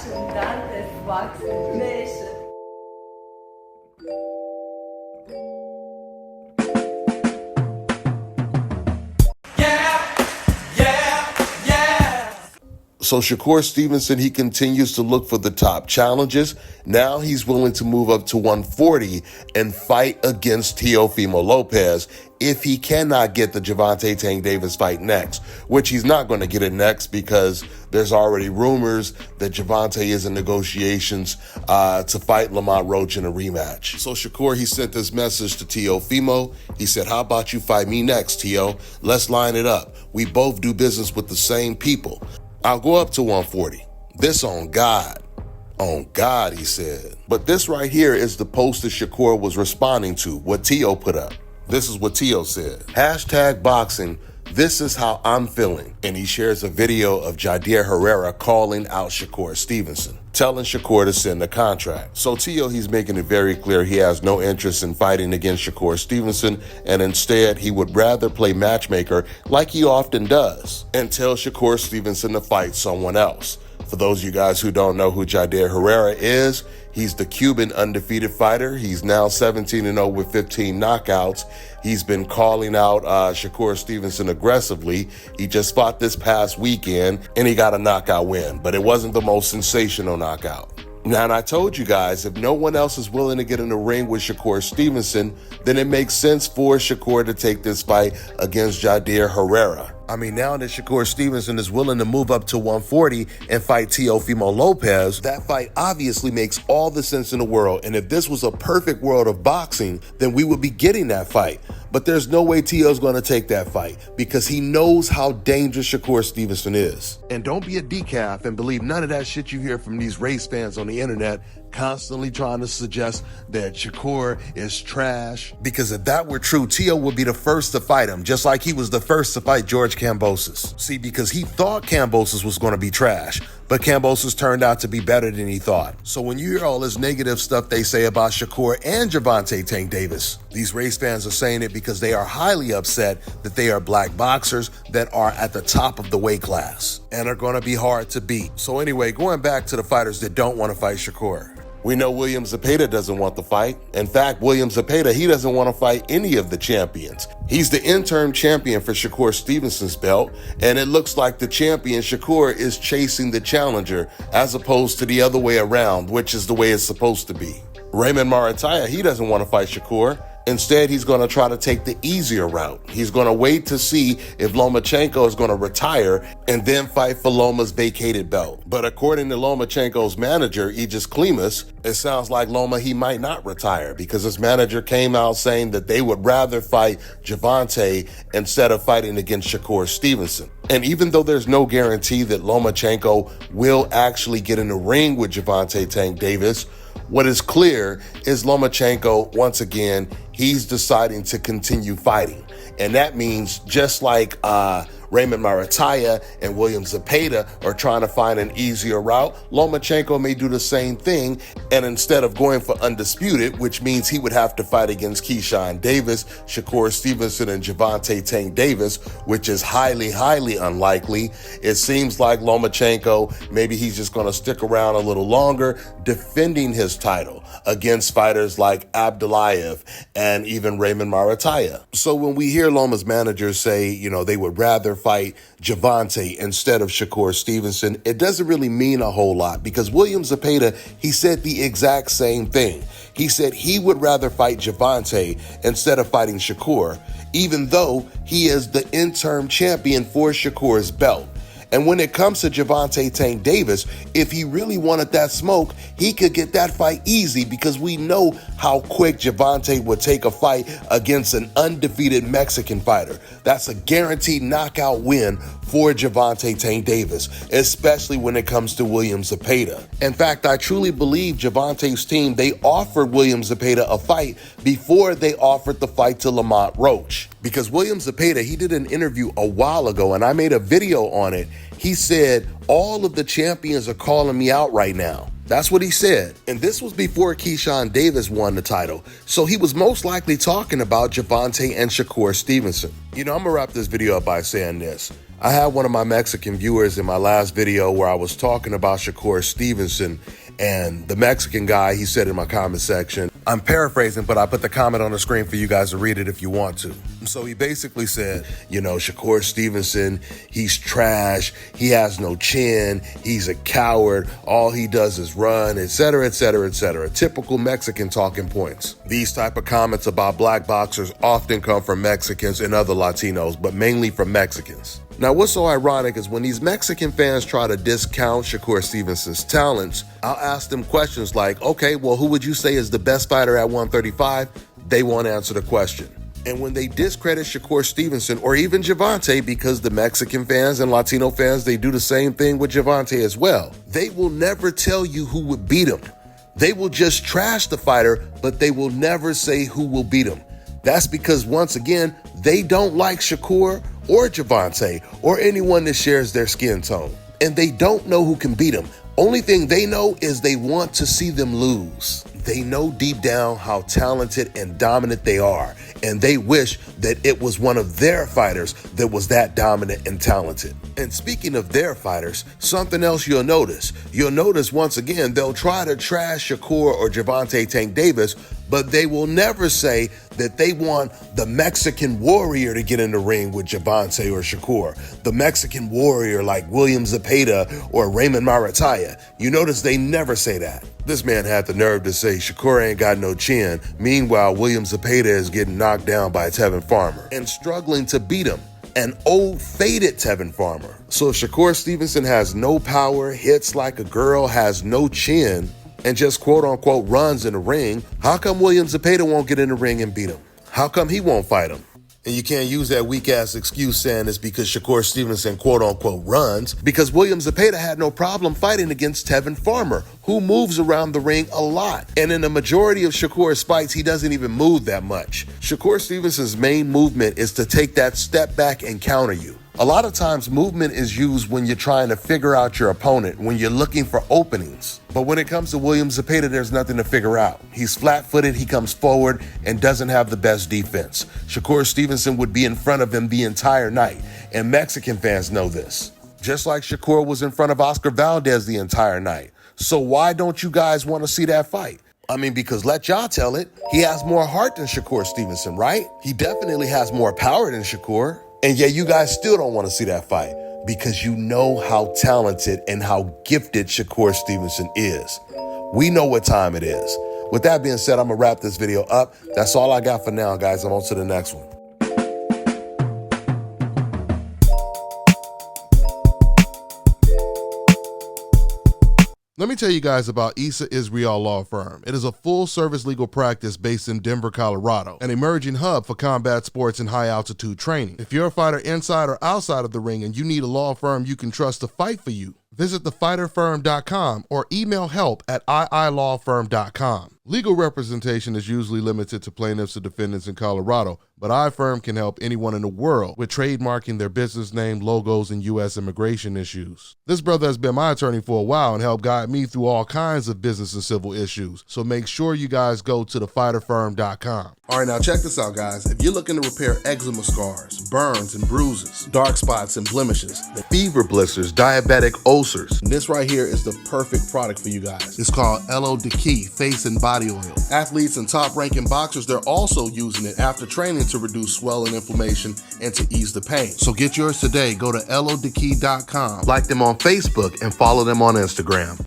Dantes Boxing Nation. So Shakur Stevenson, he continues to look for the top challenges. Now he's willing to move up to 140 and fight against Teofimo Lopez if he cannot get the Gervonta Tank Davis fight next, which he's not going to get it next because there's already rumors that Gervonta is in negotiations to fight Lamont Roach in a rematch. So Shakur, he sent this message to Teofimo. He said, how about you fight me next, Teo? Let's line it up. We both do business with the same people. I'll go up to 140. This on God. On God, he said. But this right here is the post that Shakur was responding to, what Teo put up. This is what Teo said. #boxing. This is how I'm feeling. And he shares a video of Jadir Herrera calling out Shakur Stevenson, telling Shakur to send the contract. So Teo, he's making it very clear he has no interest in fighting against Shakur Stevenson, and instead he would rather play matchmaker like he often does and tell Shakur Stevenson to fight someone else. For those of you guys who don't know who Jadir Herrera is, he's the Cuban undefeated fighter. He's now 17-0 with 15 knockouts. He's been calling out Shakur Stevenson aggressively. He just fought this past weekend and he got a knockout win, but it wasn't the most sensational knockout. Now, and I told you guys, if no one else is willing to get in the ring with Shakur Stevenson, then it makes sense for Shakur to take this fight against Jadir Herrera. I mean, now that Shakur Stevenson is willing to move up to 140 and fight Teofimo Lopez, that fight obviously makes all the sense in the world. And if this was a perfect world of boxing, then we would be getting that fight. But there's no way Teo's going to take that fight because he knows how dangerous Shakur Stevenson is. And don't be a decaf and believe none of that shit you hear from these race fans on the internet constantly trying to suggest that Shakur is trash. Because if that were true, Teo would be the first to fight him, just like he was the first to fight George Kambosos. See, because he thought Kambosos was going to be trash, but Kambosos turned out to be better than he thought. So when you hear all this negative stuff they say about Shakur and Gervonta Tank Davis, these race fans are saying it because they are highly upset that they are black boxers that are at the top of the weight class and are going to be hard to beat. So anyway, going back to the fighters that don't want to fight Shakur. We know William Zepeda doesn't want the fight. In fact, William Zepeda, he doesn't want to fight any of the champions. He's the interim champion for Shakur Stevenson's belt, and it looks like the champion, Shakur, is chasing the challenger as opposed to the other way around, which is the way it's supposed to be. Raymond Marataya, he doesn't want to fight Shakur. Instead, he's going to try to take the easier route. He's going to wait to see if Lomachenko is going to retire and then fight for Loma's vacated belt. But according to Lomachenko's manager, Aegis Klimas, it sounds like Loma, he might not retire because his manager came out saying that they would rather fight Gervonta instead of fighting against Shakur Stevenson. And even though there's no guarantee that Lomachenko will actually get in the ring with Gervonta Tank Davis, what is clear is Lomachenko, once again, he's deciding to continue fighting. And that means just like Raymond Marataya and William Zepeda are trying to find an easier route, Lomachenko may do the same thing. And instead of going for undisputed, which means he would have to fight against Keyshawn Davis, Shakur Stevenson, and Gervonta Tank Davis, which is highly, highly unlikely, it seems like Lomachenko, maybe he's just going to stick around a little longer, defending his title against fighters like Abdullayev and even Raymond Marataya. So when we hear Loma's managers say, you know, they would rather fight Gervonta instead of Shakur Stevenson, it doesn't really mean a whole lot because William Zepeda, he said the exact same thing. He said he would rather fight Gervonta instead of fighting Shakur, even though he is the interim champion for Shakur's belt. And when it comes to Gervonta Tank Davis, if he really wanted that smoke, he could get that fight easy because we know how quick Gervonta would take a fight against an undefeated Mexican fighter. That's a guaranteed knockout win for Gervonta Tank Davis, especially when it comes to William Zepeda. In fact, I truly believe Gervonta's team, they offered William Zepeda a fight before they offered the fight to Lamont Roach. Because William Zepeda, he did an interview a while ago, and I made a video on it. He said, all of the champions are calling me out right now. That's what he said. And this was before Keyshawn Davis won the title. So he was most likely talking about Gervonta and Shakur Stevenson. You know, I'm gonna wrap this video up by saying this. I had one of my Mexican viewers in my last video where I was talking about Shakur Stevenson, and the Mexican guy, he said in my comment section, I'm paraphrasing, but I put the comment on the screen for you guys to read it if you want to. So he basically said, you know, Shakur Stevenson, he's trash, he has no chin, he's a coward, all he does is run, etc., etc., etc. Typical Mexican talking points. These type of comments about black boxers often come from Mexicans and other Latinos, but mainly from Mexicans. Now, what's so ironic is when these Mexican fans try to discount Shakur Stevenson's talents, I'll ask them questions like, okay, well, who would you say is the best fighter at 135? They won't answer the question. And when they discredit Shakur Stevenson or even Gervonta, because the Mexican fans and Latino fans, they do the same thing with Gervonta as well, they will never tell you who would beat him. They will just trash the fighter, but they will never say who will beat him. That's because, once again, they don't like Shakur or Gervonta or anyone that shares their skin tone. And they don't know who can beat them. Only thing they know is they want to see them lose. They know deep down how talented and dominant they are, and they wish that it was one of their fighters that was that dominant and talented. And speaking of their fighters, something else you'll notice. You'll notice once again, they'll try to trash Shakur or Gervonta Tank Davis, but they will never say that they want the Mexican warrior to get in the ring with Gervonta or Shakur. The Mexican warrior like William Zepeda or Raymond Marataya. You notice they never say that. This man had the nerve to say Shakur ain't got no chin. Meanwhile, William Zepeda is getting knocked down by Tevin Farmer and struggling to beat him. An old faded Tevin Farmer. So if Shakur Stevenson has no power, hits like a girl, has no chin, and just quote unquote runs in the ring, how come William Zepeda won't get in the ring and beat him? How come he won't fight him? And you can't use that weak ass excuse saying it's because Shakur Stevenson quote unquote runs, because William Zepeda had no problem fighting against Tevin Farmer, who moves around the ring a lot. And in the majority of Shakur's fights, he doesn't even move that much. Shakur Stevenson's main movement is to take that step back and counter you. A lot of times movement is used when you're trying to figure out your opponent, when you're looking for openings. But when it comes to William Zepeda, there's nothing to figure out. He's flat-footed, he comes forward, and doesn't have the best defense. Shakur Stevenson would be in front of him the entire night, and Mexican fans know this. Just like Shakur was in front of Oscar Valdez the entire night. So why don't you guys want to see that fight? I mean, because let y'all tell it, he has more heart than Shakur Stevenson, right? He definitely has more power than Shakur. And yet you guys still don't want to see that fight because you know how talented and how gifted Shakur Stevenson is. We know what time it is. With that being said, I'm going to wrap this video up. That's all I got for now, guys. I'm on to the next one. Let me tell you guys about Issa Israel Law Firm. It is a full-service legal practice based in Denver, Colorado, an emerging hub for combat sports and high-altitude training. If you're a fighter inside or outside of the ring and you need a law firm you can trust to fight for you, visit thefighterfirm.com or email help@iilawfirm.com. Legal representation is usually limited to plaintiffs or defendants in Colorado, but iFirm can help anyone in the world with trademarking their business name, logos, and U.S. immigration issues. This brother has been my attorney for a while and helped guide me through all kinds of business and civil issues, so make sure you guys go to thefighterfirm.com. All right, now check this out, guys. If you're looking to repair eczema scars, burns and bruises, dark spots and blemishes, fever blisters, diabetic ulcers, this right here is the perfect product for you guys. It's called LO Deki Face and Body Oil. Athletes and top-ranking boxers, they're also using it after training to reduce swelling, inflammation, and to ease the pain. So get yours today. Go to lodeki.com, like them on Facebook, and follow them on Instagram.